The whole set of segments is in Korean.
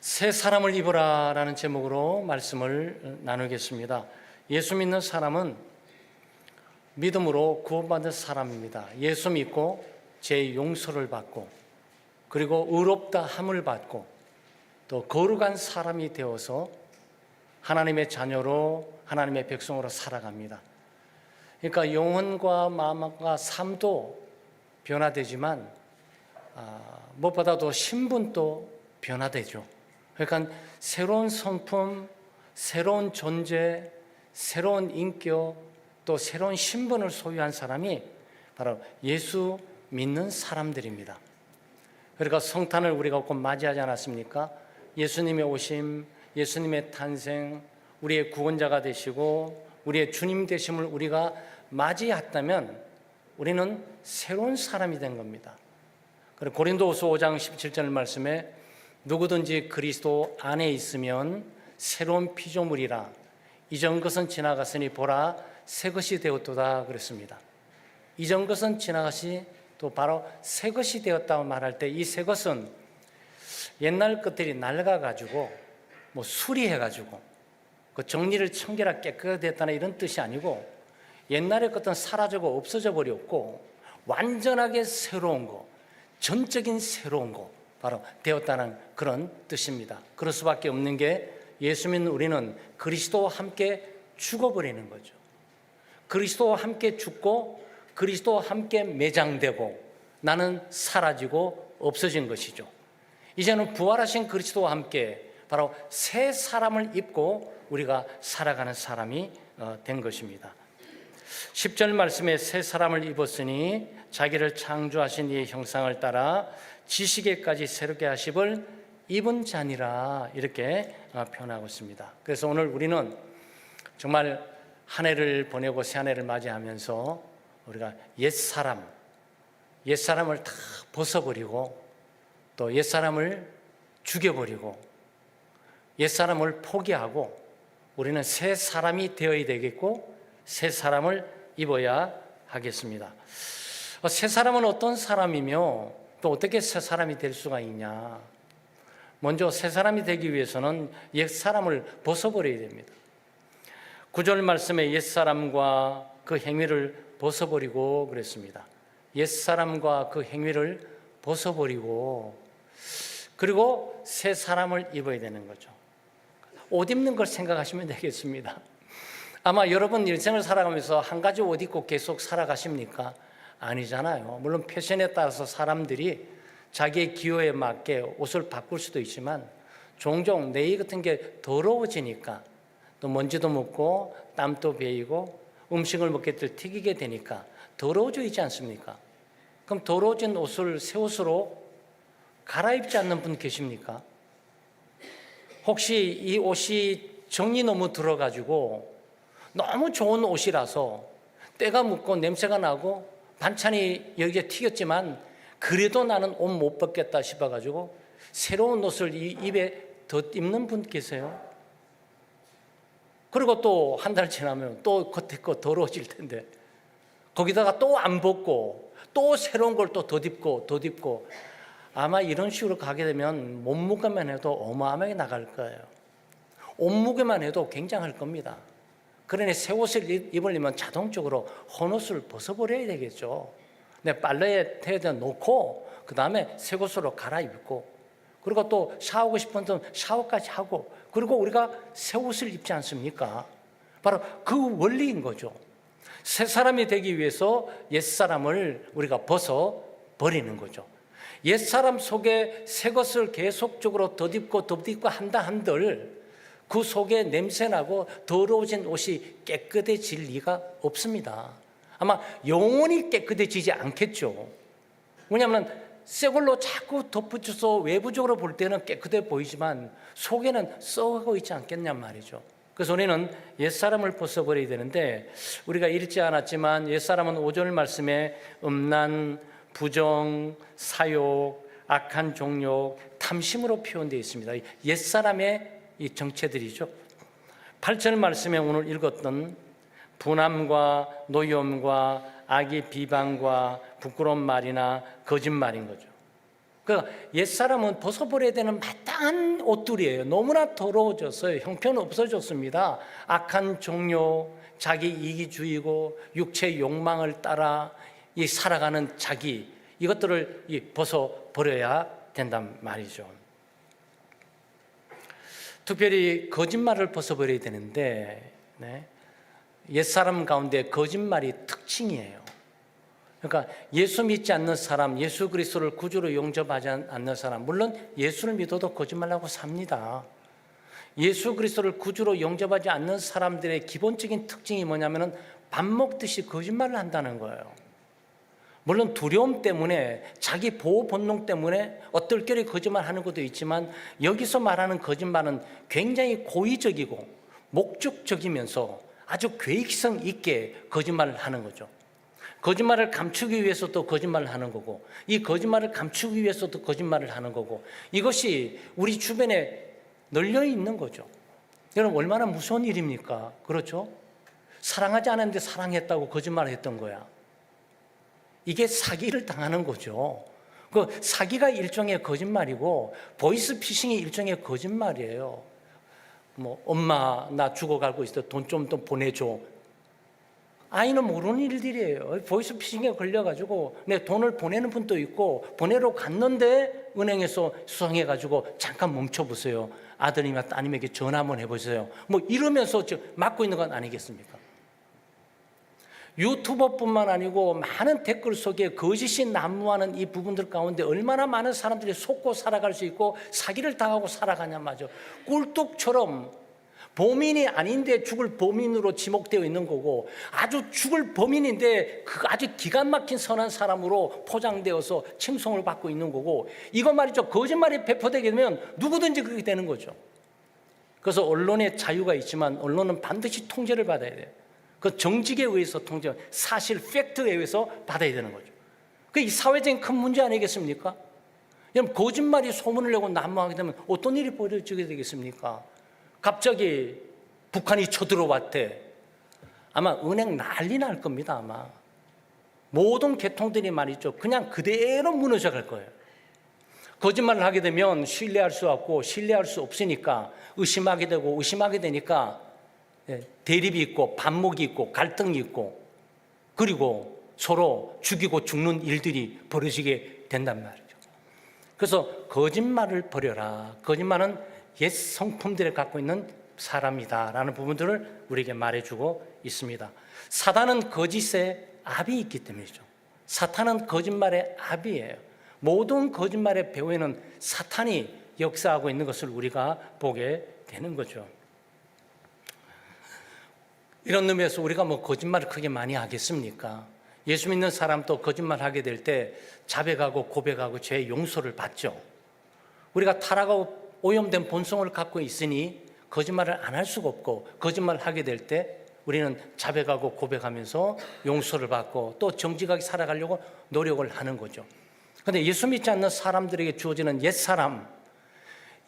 새 사람을 입어라 라는 제목으로 말씀을 나누겠습니다. 예수 믿는 사람은 믿음으로 구원받은 사람입니다. 예수 믿고 죄 용서를 받고 그리고 의롭다 함을 받고 또 거룩한 사람이 되어서 하나님의 자녀로 하나님의 백성으로 살아갑니다. 그러니까 영혼과 마음과 삶도 변화되지만 무엇보다도 신분도 변화되죠. 그러니까 새로운 성품, 새로운 존재, 새로운 인격, 또 새로운 신분을 소유한 사람이 바로 예수 믿는 사람들입니다. 그러니까 성탄을 우리가 곧 맞이하지 않았습니까? 예수님의 오심, 예수님의 탄생, 우리의 구원자가 되시고 우리의 주님 되심을 우리가 맞이했다면 우리는 새로운 사람이 된 겁니다. 그리고 고린도후서 5장 17절 말씀에 누구든지 그리스도 안에 있으면 새로운 피조물이라 이전 것은 지나갔으니 보라 새 것이 되었도다 그랬습니다. 이전 것은 지나가시 또 바로 새 것이 되었다고 말할 때 이 새 것은 옛날 것들이 낡아가지고 수리해가지고 그 정리를 청결하게 깨끗했다는 이런 뜻이 아니고 옛날의 것은 사라지고 없어져 버렸고 완전하게 새로운 거, 전적인 새로운 거 바로 되었다는 그런 뜻입니다. 그럴 수밖에 없는 게 예수 믿는 우리는 그리스도와 함께 죽어버리는 거죠. 그리스도와 함께 죽고 그리스도와 함께 매장되고 나는 사라지고 없어진 것이죠. 이제는 부활하신 그리스도와 함께 바로 새 사람을 입고 우리가 살아가는 사람이 된 것입니다. 10절 말씀에 새 사람을 입었으니 자기를 창조하신 이의 형상을 따라 지식에까지 새롭게 하심을 입은 자니라 이렇게 표현하고 있습니다. 그래서 오늘 우리는 정말 한 해를 보내고 새 한 해를 맞이하면서 우리가 옛사람을 다 벗어버리고 또 옛사람을 죽여버리고 옛사람을 포기하고 우리는 새 사람이 되어야 되겠고 새 사람을 입어야 하겠습니다. 새 사람은 어떤 사람이며 또 어떻게 새 사람이 될 수가 있냐? 먼저 새 사람이 되기 위해서는 옛 사람을 벗어버려야 됩니다. 9절 말씀에 옛 사람과 그 행위를 벗어버리고 그랬습니다. 옛 사람과 그 행위를 벗어버리고 그리고 새 사람을 입어야 되는 거죠. 옷 입는 걸 생각하시면 되겠습니다. 아마 여러분 일생을 살아가면서 한 가지 옷 입고 계속 살아가십니까? 아니잖아요. 물론 패션에 따라서 사람들이 자기의 기호에 맞게 옷을 바꿀 수도 있지만 종종 내 이 같은 게 더러워지니까 또 먼지도 묻고 땀도 배이고 음식을 먹게 될 튀기게 되니까 더러워져 있지 않습니까? 그럼 더러워진 옷을 새 옷으로 갈아입지 않는 분 계십니까? 혹시 이 옷이 정이 너무 들어가지고 너무 좋은 옷이라서 때가 묻고 냄새가 나고 반찬이 여기에 튀겼지만 그래도 나는 옷 못 벗겠다 싶어가지고 새로운 옷을 입에 더 입는 분 계세요? 그리고 또 한 달 지나면 또 겉에 거 더러워질 텐데 거기다가 또 안 벗고 또 새로운 걸 또 덧입고 아마 이런 식으로 가게 되면 몸무게만 해도 어마어마하게 나갈 거예요. 옷무게만 해도 굉장할 겁니다. 그러니 새 옷을 입으려면 자동적으로 헌 옷을 벗어버려야 되겠죠. 빨래에 태워다 놓고 그 다음에 새 옷으로 갈아입고 그리고 또 샤워하고 싶으면 샤워까지 하고 그리고 우리가 새 옷을 입지 않습니까? 바로 그 원리인 거죠. 새 사람이 되기 위해서 옛사람을 우리가 벗어버리는 거죠. 옛사람 속에 새 것을 계속적으로 덧입고 한다 한들 그 속에 냄새나고 더러워진 옷이 깨끗해질 리가 없습니다. 아마 영원히 깨끗해지지 않겠죠. 왜냐하면 새 걸로 자꾸 덧붙여서 외부적으로 볼 때는 깨끗해 보이지만 속에는 썩어가고 있지 않겠냔 말이죠. 그래서 우리는 옛사람을 벗어버려야 되는데 우리가 읽지 않았지만 옛사람은 5절 말씀에 음란, 부정, 사욕, 악한 종욕, 탐심으로 표현되어 있습니다. 옛사람의 이 정체들이죠. 8절 말씀에 오늘 읽었던 분함과 노염과 악의 비방과 부끄러운 말이나 거짓말인 거죠. 그러니까 옛사람은 벗어버려야 되는 마땅한 옷들이에요. 너무나 더러워졌어요. 형편 없어졌습니다. 악한 종료, 자기 이기주의고 육체 욕망을 따라 이 살아가는 자기, 이것들을 벗어버려야 된단 말이죠. 특별히 거짓말을 벗어버려야 되는데, 옛사람 가운데 거짓말이 특징이에요. 그러니까 예수 믿지 않는 사람, 예수 그리스도를 구주로 영접하지 않는 사람, 물론 예수를 믿어도 거짓말하고 삽니다. 예수 그리스도를 구주로 영접하지 않는 사람들의 기본적인 특징이 뭐냐면은 밥 먹듯이 거짓말을 한다는 거예요. 물론 두려움 때문에, 자기 보호 본능 때문에 어떨결에 거짓말하는 것도 있지만, 여기서 말하는 거짓말은 굉장히 고의적이고 목적적이면서 아주 계획성 있게 거짓말을 하는 거죠. 거짓말을 감추기 위해서도 거짓말을 하는 거고, 이 거짓말을 감추기 위해서도 거짓말을 하는 거고, 이것이 우리 주변에 널려 있는 거죠. 여러분, 얼마나 무서운 일입니까? 그렇죠? 사랑하지 않았는데 사랑했다고 거짓말을 했던 거야. 이게 사기를 당하는 거죠. 그 사기가 일종의 거짓말이고, 보이스피싱이 일종의 거짓말이에요. 뭐, 엄마 나 죽어가고 있어, 돈 좀 더 보내줘. 아이는 모르는 일들이에요. 보이스피싱에 걸려가지고 내 돈을 보내는 분도 있고, 보내러 갔는데 은행에서 수상해가지고 잠깐 멈춰보세요, 아들이나 따님에게 전화 한번 해보세요, 뭐 이러면서 막고 있는 건 아니겠습니까? 유튜버뿐만 아니고 많은 댓글 속에 거짓이 난무하는 이 부분들 가운데 얼마나 많은 사람들이 속고 살아갈 수 있고 사기를 당하고 살아가냐 말이죠. 꿀뚝처럼 범인이 아닌데 죽을 범인으로 지목되어 있는 거고, 아주 죽을 범인인데 그 아주 기가 막힌 선한 사람으로 포장되어서 칭송을 받고 있는 거고, 이거 말이죠. 거짓말이 배포되게 되면 누구든지 그렇게 되는 거죠. 그래서 언론의 자유가 있지만 언론은 반드시 통제를 받아야 돼요. 그 정직에 의해서 통제, 사실 팩트에 의해서 받아야 되는 거죠. 그게 이 사회적인 큰 문제 아니겠습니까? 여러분, 거짓말이 소문을 내고 난무하게 되면 어떤 일이 벌어지게 되겠습니까? 갑자기 북한이 쳐들어왔대. 아마 은행 난리 날 겁니다. 아마 모든 계통들이 말이죠, 그냥 그대로 무너져 갈 거예요. 거짓말을 하게 되면 신뢰할 수 없고, 신뢰할 수 없으니까 의심하게 되고, 의심하게 되니까 대립이 있고 반목이 있고 갈등이 있고, 그리고 서로 죽이고 죽는 일들이 벌어지게 된단 말이죠. 그래서 거짓말을 버려라. 거짓말은 옛 성품들을 갖고 있는 사람이다라는 부분들을 우리에게 말해주고 있습니다. 사단은 거짓의 압이 있기 때문이죠. 사탄은 거짓말의 압이에요. 모든 거짓말의 배후에는 사탄이 역사하고 있는 것을 우리가 보게 되는 거죠. 이런 의미에서 우리가 뭐 거짓말을 크게 많이 하겠습니까? 예수 믿는 사람도 거짓말하게 될 때 자백하고 고백하고 죄의 용서를 받죠. 우리가 타락하고 오염된 본성을 갖고 있으니 거짓말을 안 할 수가 없고, 거짓말하게 될 때 우리는 자백하고 고백하면서 용서를 받고 또 정직하게 살아가려고 노력을 하는 거죠. 그런데 예수 믿지 않는 사람들에게 주어지는 옛사람,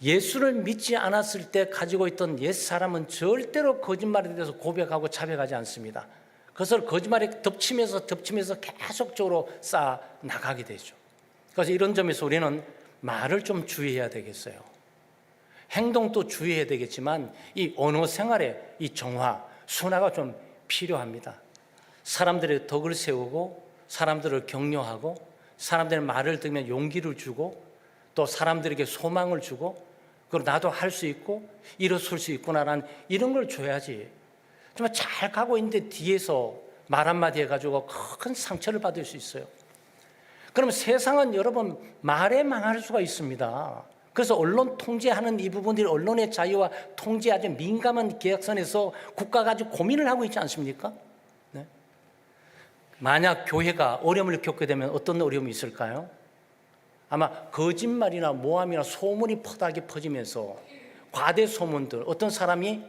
예수를 믿지 않았을 때 가지고 있던 옛사람은 절대로 거짓말에 대해서 고백하고 자백하지 않습니다. 그것을 거짓말에 덮치면서 계속적으로 쌓아 나가게 되죠. 그래서 이런 점에서 우리는 말을 좀 주의해야 되겠어요. 행동도 주의해야 되겠지만 이 언어 생활의 이 정화, 순화가 좀 필요합니다. 사람들의 덕을 세우고, 사람들을 격려하고, 사람들의 말을 들으면 용기를 주고, 또 사람들에게 소망을 주고, 그리고 나도 할 수 있고 일어설 수 있구나라는 이런 걸 줘야지. 정말 잘 가고 있는데 뒤에서 말 한마디 해가지고 큰 상처를 받을 수 있어요. 그럼 세상은 여러분 말에 망할 수가 있습니다. 그래서 언론 통제하는 이 부분들이 언론의 자유와 통제에 아주 민감한 계약선에서 국가가 아주 고민을 하고 있지 않습니까? 네? 만약 교회가 어려움을 겪게 되면 어떤 어려움이 있을까요? 아마 거짓말이나 모함이나 소문이 퍼다게 퍼지면서 과대 소문들, 어떤 사람이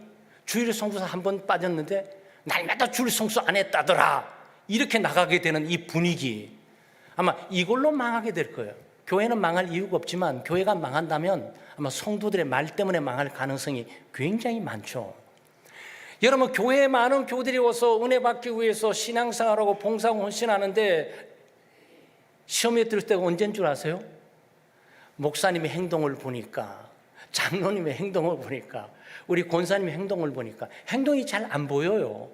주일 성수사 한 번 빠졌는데 날마다 주일 성수 안 했다더라, 이렇게 나가게 되는 이 분위기, 아마 이걸로 망하게 될 거예요. 교회는 망할 이유가 없지만 교회가 망한다면 아마 성도들의 말 때문에 망할 가능성이 굉장히 많죠. 여러분, 교회에 많은 교우들이 와서 은혜 받기 위해서 신앙생활하고 봉사하고 헌신하는데 시험에 들 때가 언제인 줄 아세요? 목사님의 행동을 보니까, 장로님의 행동을 보니까, 우리 권사님의 행동을 보니까 행동이 잘 안 보여요.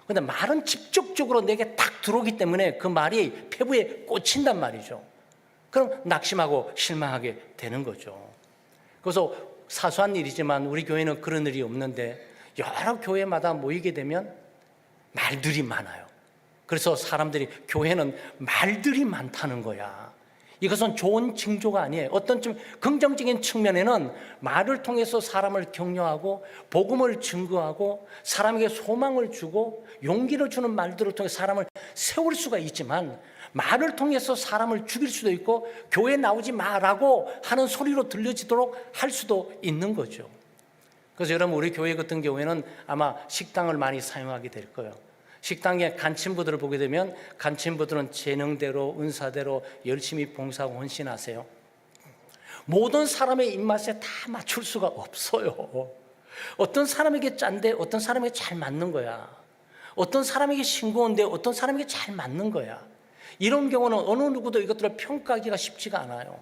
근데 말은 직접적으로 내게 딱 들어오기 때문에 그 말이 폐부에 꽂힌단 말이죠. 그럼 낙심하고 실망하게 되는 거죠. 그래서 사소한 일이지만 우리 교회는 그런 일이 없는데 여러 교회마다 모이게 되면 말들이 많아요. 그래서 사람들이 교회는 말들이 많다는 거야. 이것은 좋은 징조가 아니에요. 어떤 좀 긍정적인 측면에는 말을 통해서 사람을 격려하고 복음을 증거하고 사람에게 소망을 주고 용기를 주는 말들을 통해 사람을 세울 수가 있지만, 말을 통해서 사람을 죽일 수도 있고 교회 나오지 마라고 하는 소리로 들려지도록 할 수도 있는 거죠. 그래서 여러분, 우리 교회 같은 경우에는 아마 식당을 많이 사용하게 될 거예요. 식당의 간침부들을 보게 되면 간침부들은 재능대로 은사대로 열심히 봉사하고 헌신하세요. 모든 사람의 입맛에 다 맞출 수가 없어요. 어떤 사람에게 짠데 어떤 사람에게 잘 맞는 거야. 어떤 사람에게 싱거운데 어떤 사람에게 잘 맞는 거야. 이런 경우는 어느 누구도 이것들을 평가하기가 쉽지가 않아요.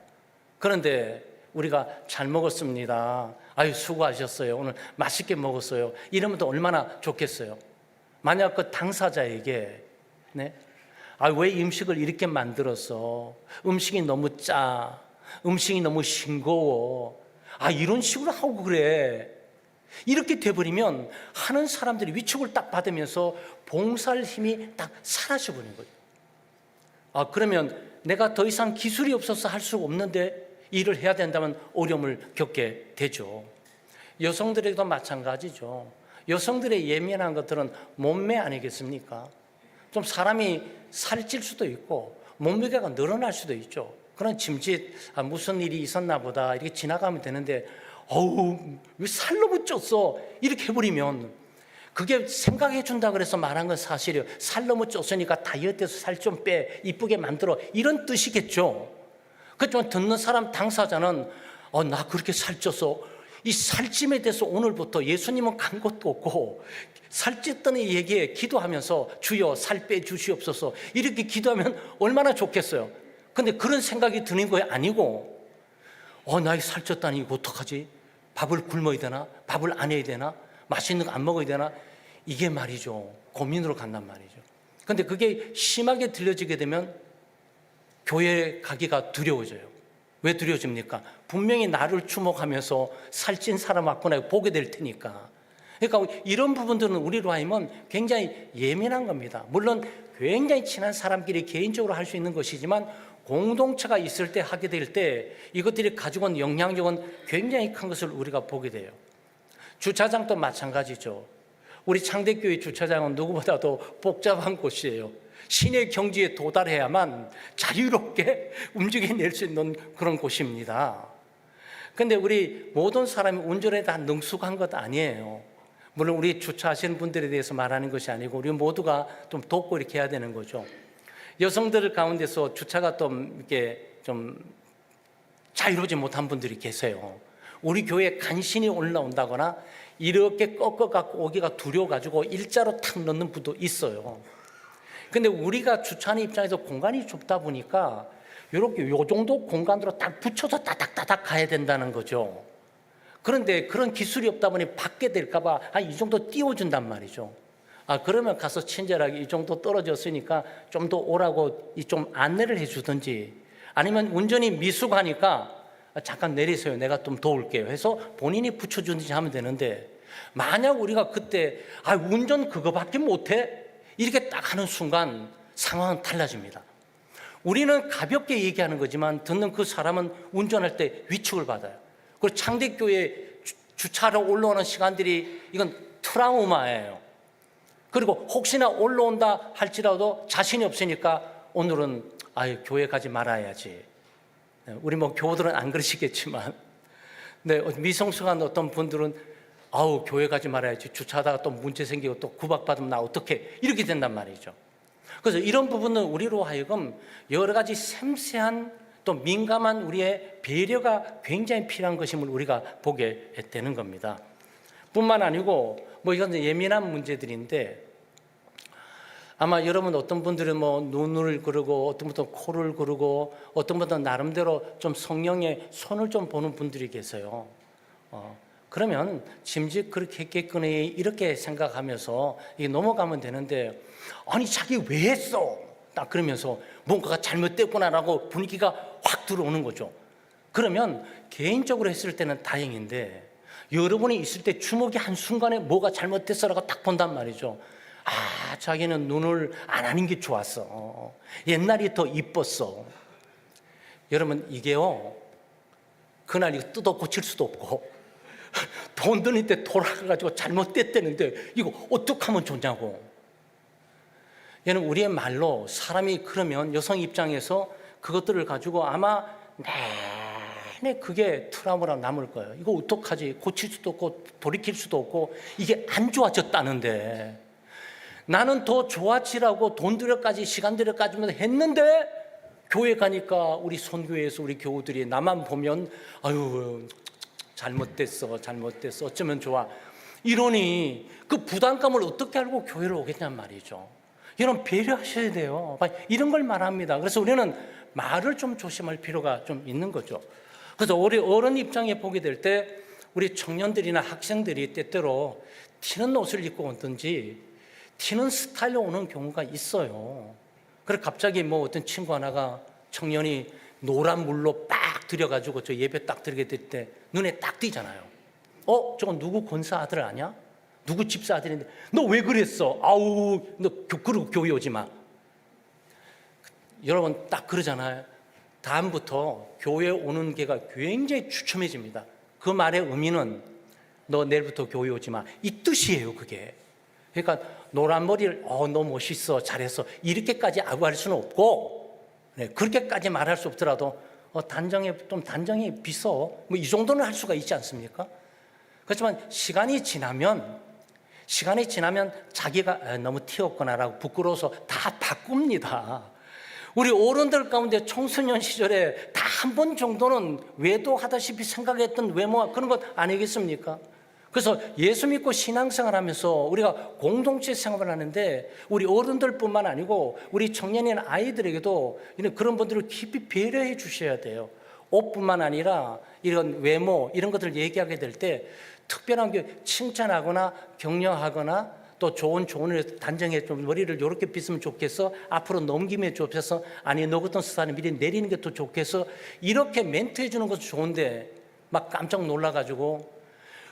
그런데 우리가 잘 먹었습니다, 아유 수고하셨어요, 오늘 맛있게 먹었어요, 이러면 또 얼마나 좋겠어요. 만약 그 당사자에게 왜 이 음식을 이렇게 만들었어, 음식이 너무 짜, 음식이 너무 싱거워, 이런 식으로 하고 그래, 이렇게 돼버리면 하는 사람들이 위축을 딱 받으면서 봉사할 힘이 딱 사라져버리는 거죠. 그러면 내가 더 이상 기술이 없어서 할 수 없는데 일을 해야 된다면 어려움을 겪게 되죠. 여성들에게도 마찬가지죠. 여성들의 예민한 것들은 몸매 아니겠습니까? 좀 사람이 살찔 수도 있고 몸무게가 늘어날 수도 있죠. 그런 짐짓, 무슨 일이 있었나 보다 이렇게 지나가면 되는데 왜 살로 붙였어? 이렇게 해버리면 그게 생각해 준다 그래서 말한 건 사실이에요. 살 너무 쪘으니까 다이어트해서 살 좀 빼, 이쁘게 만들어, 이런 뜻이겠죠. 그렇지만 듣는 사람 당사자는 나 그렇게 살쪄서, 이 살찜에 대해서 오늘부터 예수님은 간 것도 없고 살쪘다는 얘기에 기도하면서 주여 살 빼주시옵소서 이렇게 기도하면 얼마나 좋겠어요. 근데 그런 생각이 드는 거 아니고 나 살쪘다니 이거 어떡하지? 밥을 굶어야 되나? 밥을 안 해야 되나? 맛있는 거 안 먹어야 되나? 이게 말이죠, 고민으로 간단 말이죠. 근데 그게 심하게 들려지게 되면 교회 가기가 두려워져요. 왜 두려워집니까? 분명히 나를 주목하면서 살찐 사람 왔구나 보게 될 테니까. 그러니까 이런 부분들은 우리로 하여금 굉장히 예민한 겁니다. 물론 굉장히 친한 사람끼리 개인적으로 할 수 있는 것이지만 공동체가 있을 때 하게 될 때 이것들이 가지고 온 영향력은 굉장히 큰 것을 우리가 보게 돼요. 주차장도 마찬가지죠. 우리 창대교회 주차장은 누구보다도 복잡한 곳이에요. 신의 경지에 도달해야만 자유롭게 움직여낼 수 있는 그런 곳입니다. 그런데 우리 모든 사람이 운전에 다 능숙한 것 아니에요. 물론 우리 주차하시는 분들에 대해서 말하는 것이 아니고 우리 모두가 좀 돕고 이렇게 해야 되는 거죠. 여성들 가운데서 주차가 좀 자유로우지 못한 분들이 계세요. 우리 교회에 간신히 올라온다거나 이렇게 꺾어갖고 오기가 두려워가지고 일자로 탁 넣는 분도 있어요. 근데 우리가 주차하는 입장에서 공간이 좁다 보니까 이렇게 요 정도 공간으로 딱 붙여서 따닥따닥 가야 된다는 거죠. 그런데 그런 기술이 없다 보니 받게 될까 봐 이 정도 띄워준단 말이죠. 그러면 가서 친절하게 이 정도 떨어졌으니까 좀 더 오라고 좀 안내를 해주든지, 아니면 운전이 미숙하니까 잠깐 내리세요, 내가 좀 도울게요 해서 본인이 붙여주든지 하면 되는데, 만약 우리가 그때 운전 그거밖에 못해? 이렇게 딱 하는 순간 상황은 달라집니다. 우리는 가볍게 얘기하는 거지만 듣는 그 사람은 운전할 때 위축을 받아요. 그리고 창대교회 주차로 올라오는 시간들이 이건 트라우마예요. 그리고 혹시나 올라온다 할지라도 자신이 없으니까 오늘은 교회 가지 말아야지. 우리 교우들은 안 그러시겠지만, 미성숙한 어떤 분들은 교회 가지 말아야지, 주차하다가 또 문제 생기고 또 구박받으면 나 어떡해, 이렇게 된단 말이죠. 그래서 이런 부분은 우리로 하여금 여러 가지 섬세한 또 민감한 우리의 배려가 굉장히 필요한 것임을 우리가 보게 되는 겁니다. 뿐만 아니고 이건 예민한 문제들인데, 아마 여러분 어떤 분들은 뭐 눈을 그르고 어떤 분들은 코를 그르고 어떤 분들은 나름대로 좀 성령의 손을 좀 보는 분들이 계세요. 그러면 짐짓 그렇게 했겠거니 이렇게 생각하면서 이게 넘어가면 되는데, 아니 자기 왜 했어? 딱 그러면서 뭔가가 잘못됐구나라고 분위기가 확 들어오는 거죠. 그러면 개인적으로 했을 때는 다행인데, 여러분이 있을 때 주먹이 한순간에 뭐가 잘못됐어라고 딱 본단 말이죠. 아, 자기는 눈을 안 하는 게 좋았어. 옛날이 더 이뻤어. 여러분, 이게요, 그날 이거 뜯어 고칠 수도 없고, 돈 드는 때 돌아가가지고 잘못됐다는데 이거 어떡하면 좋냐고. 얘는 우리의 말로 사람이 그러면 여성 입장에서 그것들을 가지고 아마 내내 그게 트라우마로 남을 거예요. 이거 어떡하지? 고칠 수도 없고 돌이킬 수도 없고 이게 안 좋아졌다는데, 나는 더 좋아지라고 돈 들여까지 시간 들여까지 했는데 교회 가니까 우리 선교회에서 우리 교우들이 나만 보면 아유 잘못됐어 어쩌면 좋아 이러니 그 부담감을 어떻게 알고 교회를 오겠냔 말이죠. 여러분 배려하셔야 돼요. 이런 걸 말합니다. 그래서 우리는 말을 좀 조심할 필요가 좀 있는 거죠. 그래서 우리 어른 입장에 보게 될 때 우리 청년들이나 학생들이 때때로 튀는 옷을 입고 오든지 튀는 스타일로 오는 경우가 있어요. 그래 갑자기 뭐 어떤 친구 하나가 청년이 노란 물로 빡 들여가지고 저 예배 딱 드리게 될 때 눈에 딱 띄잖아요. 저건 누구 권사 아들 아니야? 누구 집사 아들인데 너 왜 그랬어? 아우 너 그러고 교회 오지 마. 여러분 딱 그러잖아요. 다음부터 교회 오는 게가 굉장히 추첨해집니다. 그 말의 의미는 너 내일부터 교회 오지 마 이 뜻이에요. 그게. 그러니까 노란 머리를 너 멋있어 잘했어 이렇게까지 아부할 수는 없고, 그렇게까지 말할 수 없더라도 단정히 비서 뭐 이 정도는 할 수가 있지 않습니까? 그렇지만 시간이 지나면 자기가 너무 튀었구나라고 부끄러워서 다 바꿉니다. 우리 어른들 가운데 청소년 시절에 다 한 번 정도는 외도하다시피 생각했던 외모가 그런 것 아니겠습니까? 그래서 예수 믿고 신앙생활 하면서 우리가 공동체 생활을 하는데 우리 어른들뿐만 아니고 우리 청년인 아이들에게도 그런 분들을 깊이 배려해 주셔야 돼요. 옷뿐만 아니라 이런 외모 이런 것들을 얘기하게 될 때 특별한 게 칭찬하거나 격려하거나 또 좋은 조언을 단정해 좀 머리를 이렇게 빗으면 좋겠어 앞으로 넘기면 좋겠어 아니 너 같은 스타일은 미리 내리는 게 더 좋겠어 이렇게 멘트해 주는 것도 좋은데 막 깜짝 놀라가지고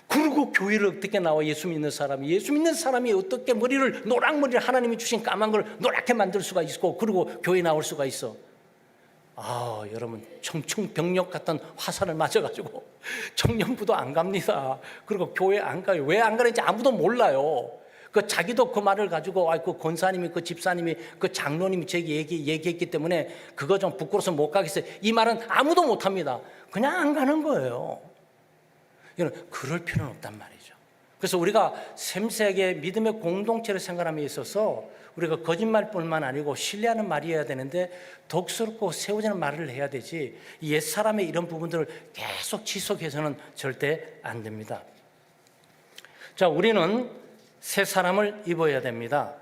그리고 교회를 어떻게 나와 예수 믿는 사람이 어떻게 머리를 노랑머리를 하나님이 주신 까만 걸 노랗게 만들 수가 있고 그리고 교회 나올 수가 있어. 여러분 청청병력 같은 화살을 맞아가지고 청년부도 안 갑니다. 그리고 교회 안 가요. 왜 안 가는지 아무도 몰라요. 그 자기도 그 말을 가지고 그 권사님이 그 집사님이 그 장로님이 제게 얘기했기 때문에 그거 좀 부끄러워서 못 가겠어요. 이 말은 아무도 못 합니다. 그냥 안 가는 거예요. 그럴 필요는 없단 말이죠. 그래서 우리가 샘세계 믿음의 공동체를 생각함에 있어서 우리가 거짓말뿐만 아니고 신뢰하는 말이어야 되는데 덕스럽고 세워지는 말을 해야 되지 옛사람의 이런 부분들을 계속 지속해서는 절대 안 됩니다. 자, 우리는 새 사람을 입어야 됩니다.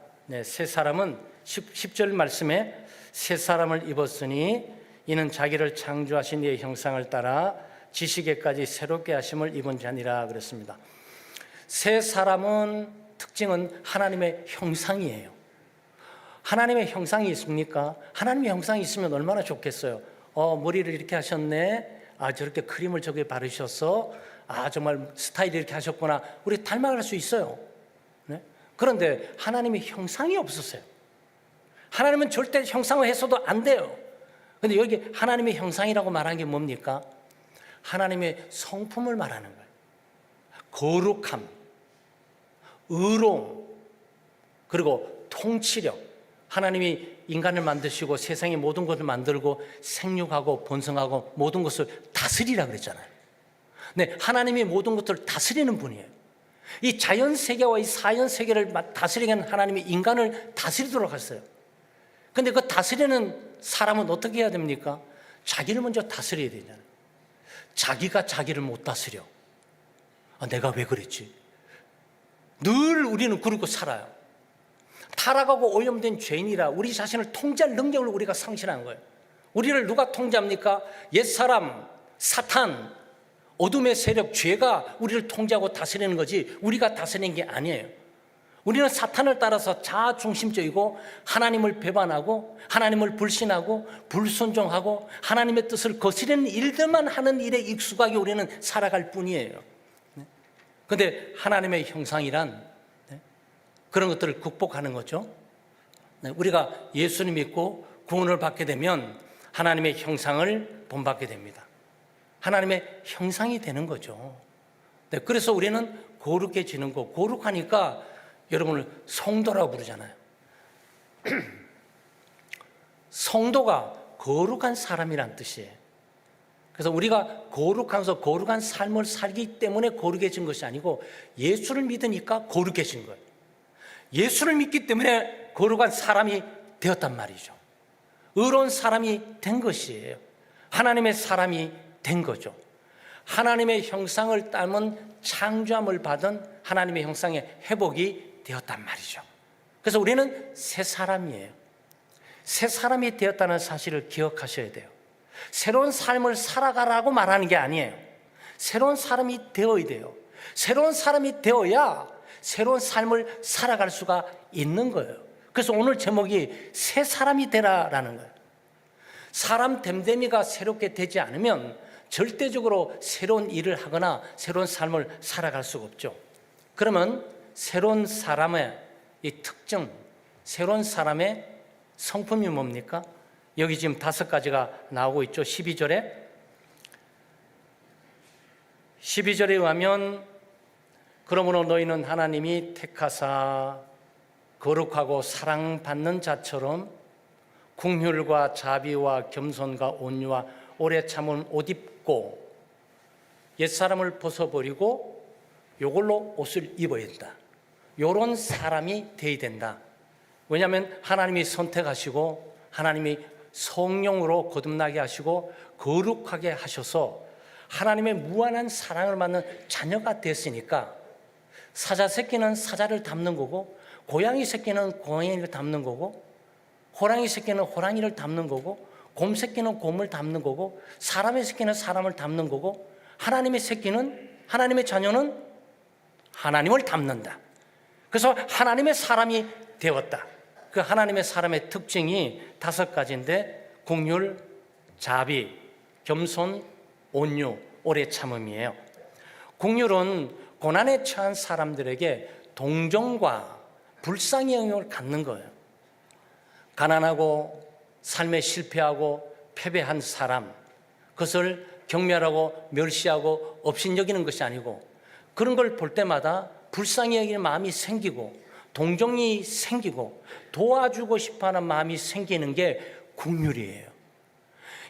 새 사람은 10절 말씀에 새 사람을 입었으니 이는 자기를 창조하신 이의 형상을 따라 지식에까지 새롭게 하심을 입은 자니라 그랬습니다. 새 사람은 특징은 하나님의 형상이에요. 하나님의 형상이 있습니까? 하나님의 형상이 있으면 얼마나 좋겠어요. 머리를 이렇게 하셨네. 저렇게 크림을 저기 바르셔서 정말 스타일이 이렇게 하셨구나. 우리 닮아갈 수 있어요. 네? 그런데 하나님의 형상이 없었어요. 하나님은 절대 형상을 했어도 안 돼요. 그런데 여기 하나님의 형상이라고 말한 게 뭡니까? 하나님의 성품을 말하는 거예요. 거룩함, 의로움, 그리고 통치력. 하나님이 인간을 만드시고 세상의 모든 것을 만들고 생육하고 번성하고 모든 것을 다스리라 그랬잖아요. 네, 하나님이 모든 것들을 다스리는 분이에요. 이 자연 세계와 이 사연 세계를 다스리는 하나님이 인간을 다스리도록 했어요. 그런데 그 다스리는 사람은 어떻게 해야 됩니까? 자기를 먼저 다스려야 되잖아요. 자기가 자기를 못 다스려. 내가 왜 그랬지? 늘 우리는 그러고 살아요. 타락하고 오염된 죄인이라 우리 자신을 통제할 능력을 우리가 상실하는 거예요. 우리를 누가 통제합니까? 옛사람, 사탄, 어둠의 세력, 죄가 우리를 통제하고 다스리는 거지 우리가 다스리는 게 아니에요. 우리는 사탄을 따라서 자아중심적이고 하나님을 배반하고 하나님을 불신하고 불순종하고 하나님의 뜻을 거스르는 일들만 하는 일에 익숙하게 우리는 살아갈 뿐이에요. 그런데 하나님의 형상이란 그런 것들을 극복하는 거죠. 우리가 예수님 믿고 구원을 받게 되면 하나님의 형상을 본받게 됩니다. 하나님의 형상이 되는 거죠. 그래서 우리는 거룩해지는 거. 거룩하니까 여러분을 성도라고 부르잖아요. 성도가 거룩한 사람이란 뜻이에요. 그래서 우리가 거룩하면서 거룩한 삶을 살기 때문에 거룩해진 것이 아니고 예수를 믿으니까 거룩해진 거예요. 예수를 믿기 때문에 거룩한 사람이 되었단 말이죠. 의로운 사람이 된 것이에요. 하나님의 사람이 된 거죠. 하나님의 형상을 따른 창조함을 받은 하나님의 형상의 회복이 되었단 말이죠. 그래서 우리는 새 사람이에요. 새 사람이 되었다는 사실을 기억하셔야 돼요. 새로운 삶을 살아가라고 말하는 게 아니에요. 새로운 사람이 되어야 돼요. 새로운 사람이 되어야 새로운 삶을 살아갈 수가 있는 거예요. 그래서 오늘 제목이 새 사람이 되라라는 거예요. 사람 됨됨이가 새롭게 되지 않으면 절대적으로 새로운 일을 하거나 새로운 삶을 살아갈 수가 없죠. 그러면 새로운 사람의 이 특징, 새로운 사람의 성품이 뭡니까? 여기 지금 5가지가 나오고 있죠. 12절에 의하면 그러므로 너희는 하나님이 택하사 거룩하고 사랑받는 자처럼 긍휼과 자비와 겸손과 온유와 오래 참은 옷 입고 옛사람을 벗어버리고 이걸로 옷을 입어야 된다. 이런 사람이 되어야 된다. 왜냐하면 하나님이 선택하시고 하나님이 성령으로 거듭나게 하시고 거룩하게 하셔서 하나님의 무한한 사랑을 받는 자녀가 됐으니까 사자 새끼는 사자를 닮는 거고 고양이 새끼는 고양이를 닮는 거고 호랑이 새끼는 호랑이를 닮는 거고 곰 새끼는 곰을 닮는 거고 사람의 새끼는 사람을 닮는 거고 하나님의 새끼는 하나님의 자녀는 하나님을 닮는다. 그래서 하나님의 사람이 되었다. 그 하나님의 사람의 특징이 5가지인데 긍휼, 자비, 겸손, 온유, 오래 참음이에요. 긍휼은 고난에 처한 사람들에게 동정과 불쌍의 영역을 갖는 거예요. 가난하고 삶에 실패하고 패배한 사람, 그것을 경멸하고 멸시하고 업신여기는 것이 아니고 그런 걸 볼 때마다 불쌍히 여기는 마음이 생기고 동정이 생기고 도와주고 싶어하는 마음이 생기는 게 긍휼이에요.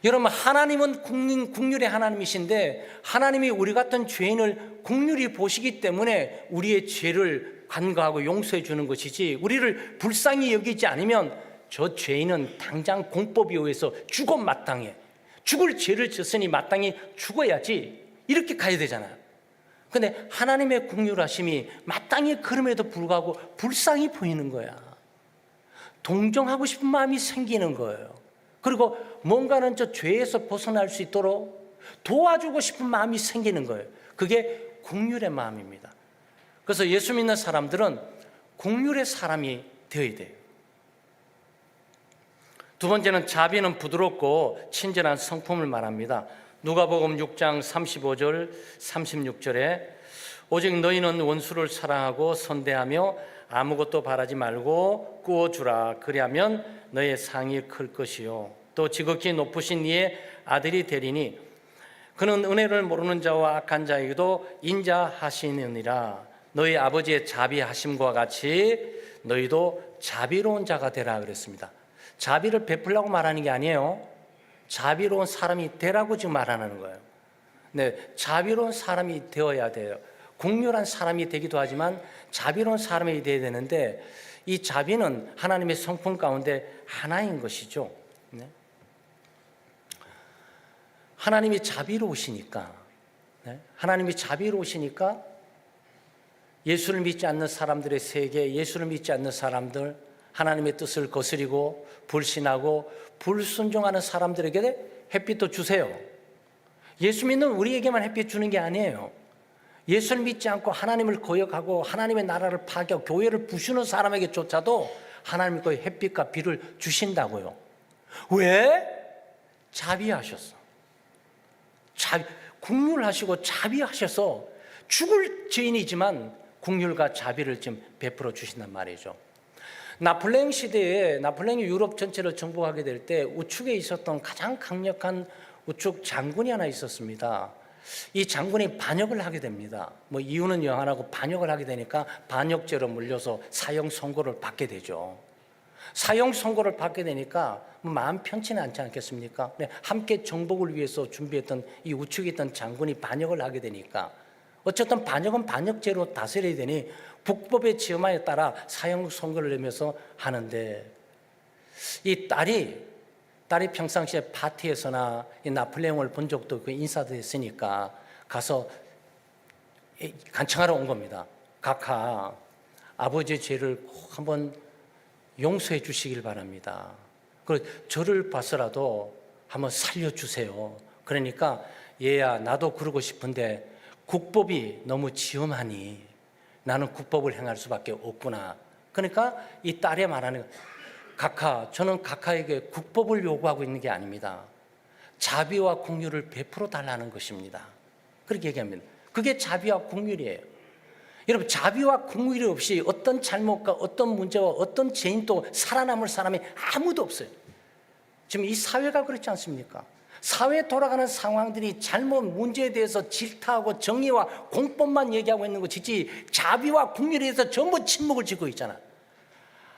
여러분, 하나님은 긍휼의 하나님이신데 하나님이 우리 같은 죄인을 긍휼히 보시기 때문에 우리의 죄를 간과하고 용서해 주는 것이지 우리를 불쌍히 여기지 않으면 저 죄인은 당장 공법에 의해서 죽어 마땅해. 죽을 죄를 졌으니 마땅히 죽어야지 이렇게 가야 되잖아요. 그런데 하나님의 긍휼하심이 마땅히 그럼에도 불구하고 불쌍히 보이는 거야. 동정하고 싶은 마음이 생기는 거예요. 그리고 뭔가는 저 죄에서 벗어날 수 있도록 도와주고 싶은 마음이 생기는 거예요. 그게 긍휼의 마음입니다. 그래서 예수 믿는 사람들은 긍휼의 사람이 되어야 돼요. 2번째는 자비는 부드럽고 친절한 성품을 말합니다. 누가복음 6장 35절 36절에 오직 너희는 원수를 사랑하고 선대하며 아무것도 바라지 말고 꾸어주라. 그리하면 너의 상이 클 것이요 또 지극히 높으신 이의 아들이 되리니 그는 은혜를 모르는 자와 악한 자에게도 인자하시느니라. 너희 아버지의 자비하심과 같이 너희도 자비로운 자가 되라 그랬습니다. 자비를 베풀라고 말하는 게 아니에요. 자비로운 사람이 되라고 지금 말하는 거예요. 네, 자비로운 사람이 되어야 돼요. 긍휼한 사람이 되기도 하지만 자비로운 사람이 되어야 되는데 이 자비는 하나님의 성품 가운데 하나인 것이죠. 네. 하나님이 자비로우시니까, 하나님이 자비로우시니까 예수를 믿지 않는 사람들의 세계, 예수를 믿지 않는 사람들, 하나님의 뜻을 거스리고 불신하고 불순종하는 사람들에게 햇빛도 주세요. 예수 믿는 우리에게만 햇빛 주는 게 아니에요. 예수를 믿지 않고 하나님을 거역하고 하나님의 나라를 파괴하고 교회를 부수는 사람에게조차도 하나님이 그 햇빛과 비를 주신다고요. 왜? 자비하셔서. 국률하시고 자비하셔서 죽을 죄인이지만 국률과 자비를 지금 베풀어 주신단 말이죠. 나폴레옹 시대에 나폴레옹이 유럽 전체를 정복하게 될 때 우측에 있었던 가장 강력한 우측 장군이 하나 있었습니다. 이 장군이 반역을 하게 됩니다. 이유는 영한하고 반역을 하게 되니까 반역죄로 물려서 사형 선고를 받게 되죠. 사형 선고를 받게 되니까 마음 편치는 않지 않겠습니까? 함께 정복을 위해서 준비했던 이 우측에 있던 장군이 반역을 하게 되니까 어쨌든 반역은 반역죄로 다스려야 되니 북법의 지엄하에 따라 사형 선고를 내면서 하는데 이 딸이 평상시에 파티에서나 이 나폴레옹을 본 적도 없고 인사도 했으니까 가서 간청하러 온 겁니다. 각하, 아버지의 죄를 꼭 한번 용서해 주시길 바랍니다. 그리고 저를 봐서라도 한번 살려주세요. 그러니까 얘야, 나도 그러고 싶은데 국법이 너무 지엄하니 나는 국법을 행할 수밖에 없구나. 그러니까 이 딸이 말하는 각하, 저는 각하에게 국법을 요구하고 있는 게 아닙니다. 자비와 긍휼을 베풀어 달라는 것입니다. 그렇게 얘기합니다. 그게 자비와 긍휼이에요. 여러분, 자비와 긍휼이 없이 어떤 잘못과 어떤 문제와 어떤 죄인도 살아남을 사람이 아무도 없어요. 지금 이 사회가 그렇지 않습니까? 사회에 돌아가는 상황들이 잘못 문제에 대해서 질타하고 정의와 공법만 얘기하고 있는 것이지 자비와 긍휼에 대해서 전부 침묵을 짓고 있잖아.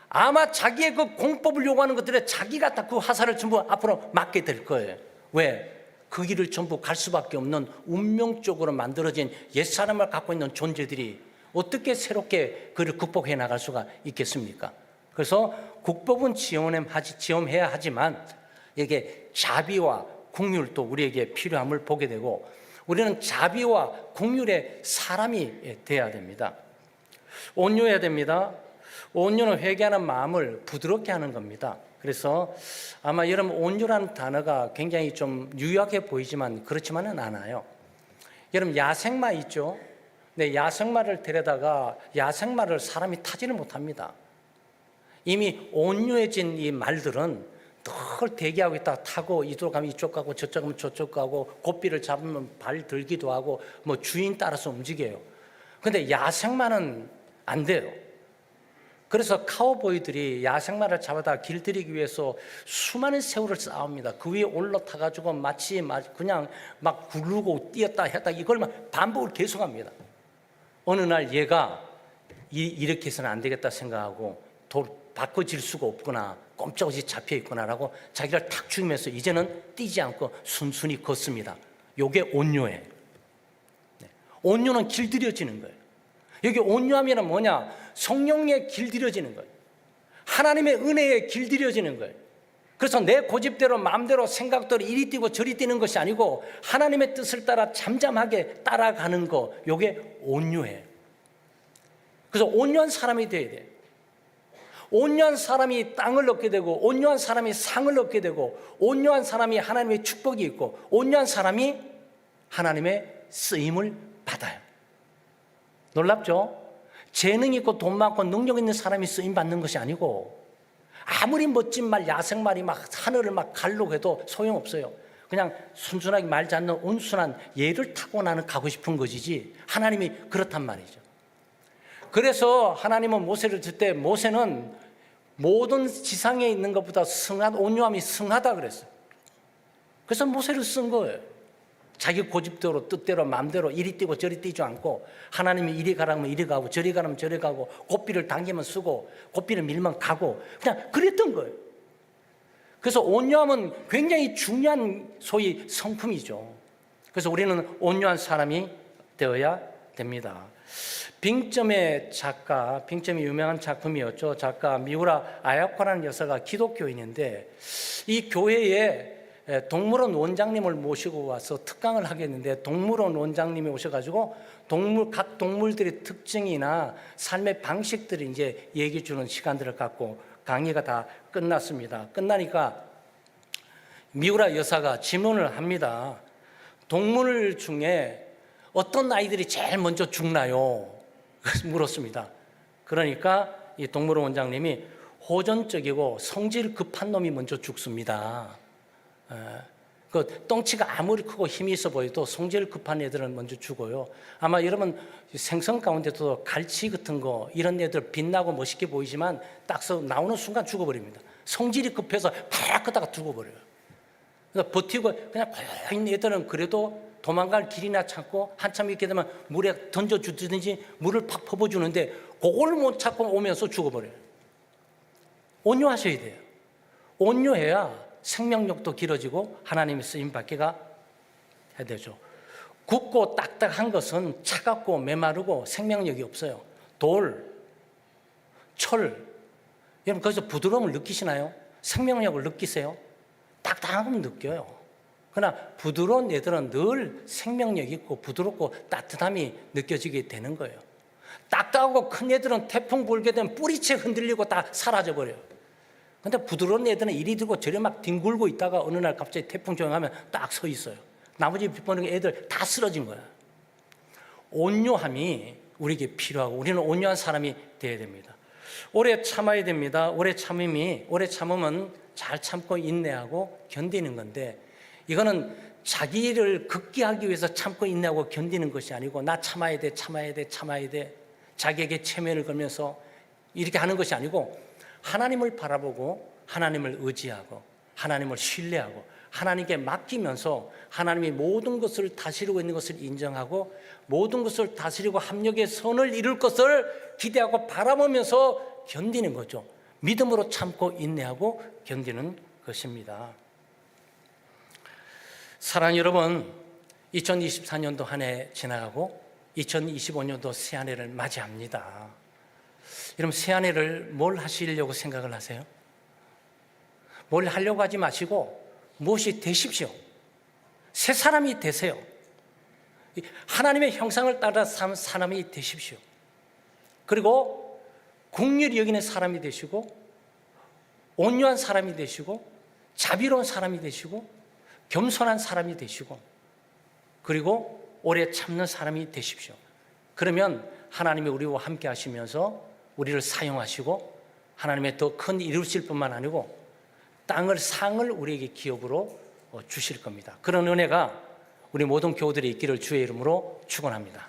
아마 자기의 그 공법을 요구하는 것들에 자기가 다 그 화살을 전부 앞으로 맞게 될 거예요. 왜? 그 길을 전부 갈 수밖에 없는 운명적으로 만들어진 옛사람을 갖고 있는 존재들이 어떻게 새롭게 그를 극복해 나갈 수가 있겠습니까? 그래서 국법은 지엄해야 하지만 이게 자비와 긍휼도 우리에게 필요함을 보게 되고 우리는 자비와 긍휼의 사람이 돼야 됩니다. 온유해야 됩니다. 온유는 회개하는 마음을 부드럽게 하는 겁니다. 그래서 아마 여러분 온유라는 단어가 굉장히 좀 유약해 보이지만 그렇지만은 않아요. 여러분 야생마 있죠? 네, 야생마를 데려다가 야생마를 사람이 타지를 못합니다. 이미 온유해진 이 말들은 늘 대기하고 있다 타고 이쪽 가면 이쪽 가고 저쪽 가면 저쪽 가고 고삐를 잡으면 발 들기도 하고 주인 따라서 움직여요. 근데 야생마는 안 돼요. 그래서 카우보이들이 야생마를 잡아다 길들이기 위해서 수많은 세월을 쌓습니다. 그 위에 올라타가지고 마치 그냥 막 구르고 뛰었다 했다 이걸 반복을 계속합니다. 어느 날 얘가 이렇게 해서는 안 되겠다 생각하고 바꿔질 수가 없구나, 꼼짝없이 잡혀있구나라고 자기를 탁 죽이면서 이제는 뛰지 않고 순순히 걷습니다. 이게 온유예요. 온유는 길들여지는 거예요. 여기 온유함이란 뭐냐? 성령에 길들여지는 거예요. 하나님의 은혜에 길들여지는 거예요. 그래서 내 고집대로 마음대로 생각대로 이리 뛰고 저리 뛰는 것이 아니고 하나님의 뜻을 따라 잠잠하게 따라가는 거, 이게 온유해요. 그래서 온유한 사람이 돼야 돼요. 온유한 사람이 땅을 얻게 되고 온유한 사람이 상을 얻게 되고 온유한 사람이 하나님의 축복이 있고 온유한 사람이 하나님의 쓰임을 받아요. 놀랍죠? 재능 있고 돈 많고 능력 있는 사람이 쓰임 받는 것이 아니고 아무리 멋진 말 야생말이 막 하늘을 막 가려고 해도 소용없어요. 그냥 순순하게 말지 않는 온순한 얘를 타고 나는 가고 싶은 것이지 하나님이 그렇단 말이죠. 그래서 하나님은 모세를 줄 때 모세는 모든 지상에 있는 것보다 온유함이 승하다 그랬어요. 그래서 모세를 쓴 거예요. 자기 고집대로 뜻대로 마음대로 이리 뛰고 저리 뛰지 않고 하나님이 이리 가라면 이리 가고 저리 가라면 저리 가고 고삐를 당기면 쓰고 고삐를 밀면 가고 그냥 그랬던 거예요. 그래서 온유함은 굉장히 중요한 소위 성품이죠. 그래서 우리는 온유한 사람이 되어야 됩니다. 빙점의 작가, 빙점이 유명한 작품이었죠. 작가 미우라 아야코라는 여사가 기독교인인데 이 교회에 동물원 원장님을 모시고 와서 특강을 하겠는데 동물원 원장님이 오셔가지고 각 동물들의 특징이나 삶의 방식들을 이제 얘기해 주는 시간들을 갖고 강의가 다 끝났습니다. 끝나니까 미우라 여사가 질문을 합니다. 동물 중에 어떤 아이들이 제일 먼저 죽나요? 물었습니다. 그러니까 이 동물원 원장님이 호전적이고 성질 급한 놈이 먼저 죽습니다. 그 덩치가 아무리 크고 힘이 있어 보여도 성질 급한 애들은 먼저 죽어요. 아마 여러분 생선 가운데도 갈치 같은 거 이런 애들 빛나고 멋있게 보이지만 딱 나오는 순간 죽어버립니다. 성질이 급해서 팍 끄다가 죽어버려요. 그래서 버티고 그냥 고여 있는 애들은 그래도 도망갈 길이나 찾고 한참 있게 되면 물에 던져주든지 물을 팍 퍼부어주는데 그걸 못 찾고 오면서 죽어버려요. 온유하셔야 돼요. 온유해야 생명력도 길어지고 하나님의 쓰임받기가 해야 되죠. 굳고 딱딱한 것은 차갑고 메마르고 생명력이 없어요. 돌, 철, 여러분 거기서 부드러움을 느끼시나요? 생명력을 느끼세요? 딱딱한 건 느껴요. 그러나 부드러운 애들은 늘 생명력 있고 부드럽고 따뜻함이 느껴지게 되는 거예요. 딱딱하고 큰 애들은 태풍 불게 되면 뿌리채 흔들리고 다 사라져버려요. 근데 부드러운 애들은 이리 들고 저리 막 뒹굴고 있다가 어느 날 갑자기 태풍 조용하면 딱 서 있어요. 나머지 빗보는 애들 다 쓰러진 거야. 온유함이 우리에게 필요하고 우리는 온유한 사람이 되어야 됩니다. 오래 참아야 됩니다. 오래 참으면 잘 참고 인내하고 견디는 건데 이거는 자기를 극기하기 위해서 참고 인내하고 견디는 것이 아니고 나 참아야 돼 자기에게 체면을 걸면서 이렇게 하는 것이 아니고 하나님을 바라보고 하나님을 의지하고 하나님을 신뢰하고 하나님께 맡기면서 하나님이 모든 것을 다스리고 있는 것을 인정하고 모든 것을 다스리고 합력의 선을 이룰 것을 기대하고 바라보면서 견디는 거죠. 믿음으로 참고 인내하고 견디는 것입니다. 사랑하는 여러분, 2024년도 한 해 지나가고 2025년도 새 한 해를 맞이합니다. 여러분 새 한 해를 뭘 하시려고 생각을 하세요? 뭘 하려고 하지 마시고 무엇이 되십시오. 새 사람이 되세요. 하나님의 형상을 따라 사는 사람이 되십시오. 그리고 긍휼히 여기는 사람이 되시고 온유한 사람이 되시고 자비로운 사람이 되시고 겸손한 사람이 되시고 그리고 오래 참는 사람이 되십시오. 그러면 하나님이 우리와 함께 하시면서 우리를 사용하시고 하나님의 더 큰 이루실 뿐만 아니고 상을 우리에게 기업으로 주실 겁니다. 그런 은혜가 우리 모든 교우들이 있기를 주의 이름으로 축원합니다.